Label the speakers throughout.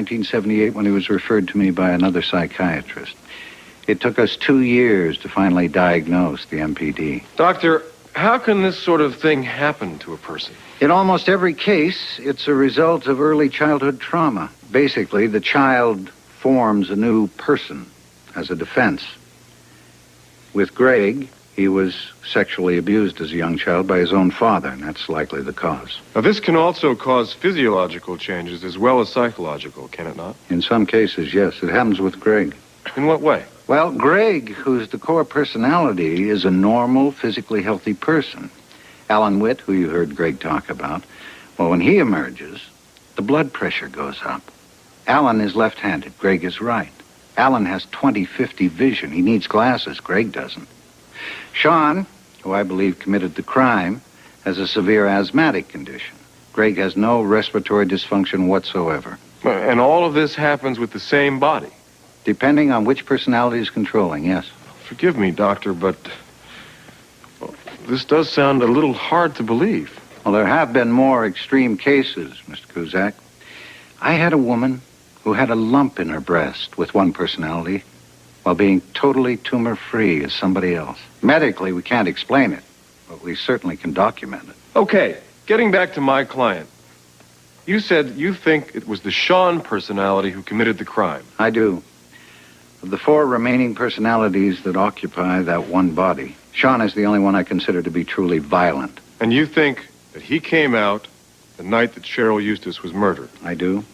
Speaker 1: 1978 when he was referred to me by another psychiatrist. It took us 2 years to finally diagnose the MPD.
Speaker 2: Doctor, how can this sort of thing happen to a person?
Speaker 1: In almost every case, it's a result of early childhood trauma. Basically, the child forms a new person as a defense. With Greg, he was sexually abused as a young child by his own father, and that's likely the cause.
Speaker 2: Now, this can also cause physiological changes as well as psychological, can it not?
Speaker 1: In some cases, yes. It happens with Greg.
Speaker 2: In what way?
Speaker 1: Well, Greg, who's the core personality, is a normal, physically healthy person. Alan Witt, who you heard Greg talk about, well, when he emerges, the blood pressure goes up. Alan is left-handed. Greg is right. Alan has 20/50 vision. He needs glasses. Greg doesn't. Sean, who I believe committed the crime, has a severe asthmatic condition. Greg has no respiratory dysfunction whatsoever.
Speaker 2: And all of this happens with the same body?
Speaker 1: Depending on which personality is controlling, yes.
Speaker 2: Forgive me, Doctor, but this does sound a little hard to believe.
Speaker 1: Well, there have been more extreme cases, Mr. Cusack. I had a woman who had a lump in her breast with one personality while being totally tumor-free as somebody else. Medically, we can't explain it, but we certainly can document it.
Speaker 2: Okay, getting back to my client. You said you think it was the Sean personality who committed the crime.
Speaker 1: I do. Of the 4 remaining personalities that occupy that one body, Sean is the only one I consider to be truly violent.
Speaker 2: And you think that he came out the night that Cheryl Eustace was murdered?
Speaker 1: I do.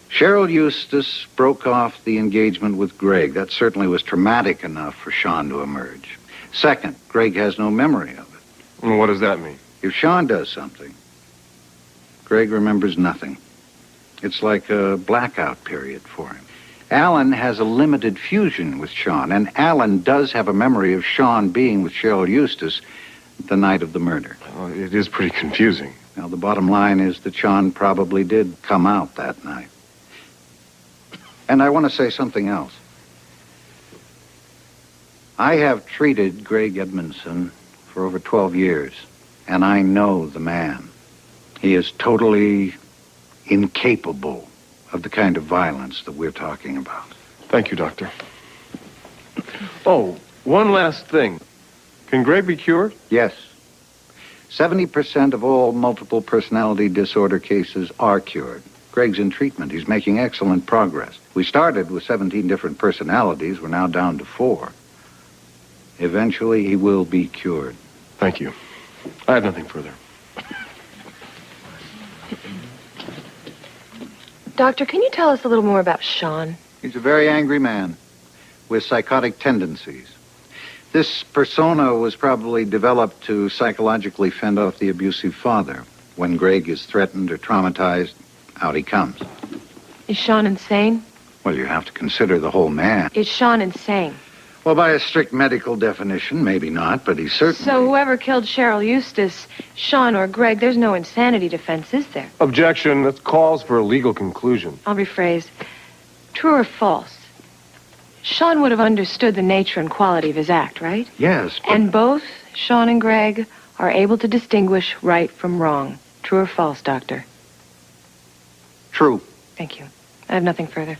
Speaker 1: Cheryl Eustace broke off the engagement with Greg. That certainly was traumatic enough for Sean to emerge. Second, Greg has no memory of it.
Speaker 2: And what does that mean?
Speaker 1: If Sean does something, Greg remembers nothing. It's like a blackout period for him. Alan has a limited fusion with Sean, and Alan does have a memory of Sean being with Cheryl Eustace the night of the murder.
Speaker 2: Well, it is pretty confusing.
Speaker 1: Now, the bottom line is that Sean probably did come out that night. And I want to say something else. I have treated Greg Edmondson for over 12 years, and I know the man. He is totally incapable of the kind of violence that we're talking about.
Speaker 2: Thank you, Doctor. Oh, one last thing. Can Greg be cured?
Speaker 1: Yes. 70% of all multiple personality disorder cases are cured. Greg's in treatment. He's making excellent progress. We started with 17 different personalities. We're now down to 4. Eventually, he will be cured.
Speaker 2: Thank you. I have nothing further.
Speaker 3: Doctor, can you tell us a little more about Sean?
Speaker 1: He's a very angry man with psychotic tendencies. This persona was probably developed to psychologically fend off the abusive father. When Greg is threatened or traumatized, out he comes.
Speaker 3: Is Sean insane?
Speaker 1: Well, you have to consider the whole man.
Speaker 3: Is Sean insane?
Speaker 1: Well, by a strict medical definition, maybe not, but he's certainly...
Speaker 3: So whoever killed Cheryl Eustace, Sean or Greg, there's no insanity defense, is there?
Speaker 2: Objection. That calls for a legal conclusion.
Speaker 3: I'll rephrase. True or false? Sean would have understood the nature and quality of his act, right?
Speaker 1: Yes, but...
Speaker 3: And both Sean and Greg are able to distinguish right from wrong. True or false, Doctor?
Speaker 1: True.
Speaker 3: Thank you. I have nothing further.